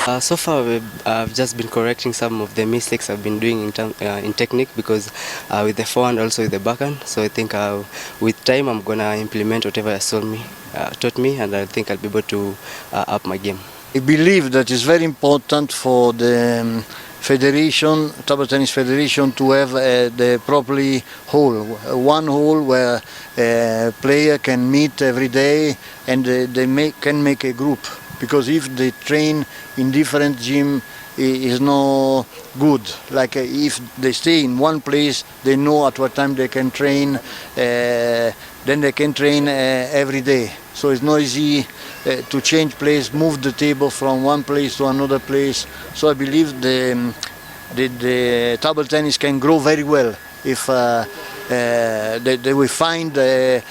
So far, I've just been correcting some of the mistakes I've been doing in technique, because with the forehand, also with the backhand. So I think with time, I'm gonna implement whatever has taught me, and I think I'll be able to up my game. I believe that it's very important for the federation, table tennis federation, to have the properly hole, one hole where a player can meet every day, and they can make a group. Because if they train in different gym, is no good. Like if they stay in one place, they know at what time they can train, then they can train every day. So it's not easy to change place, move the table from one place to another place. So I believe the table tennis can grow very well if they will find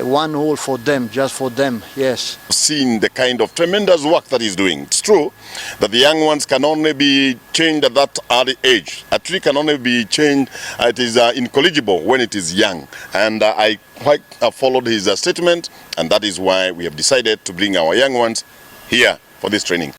one hole for them, just for them, yes. Seeing the kind of tremendous work that he's doing. It's true that the young ones can only be changed at that early age. A tree can only be changed, it is incorrigible when it is young. And I quite followed his statement, and that is why we have decided to bring our young ones here for this training.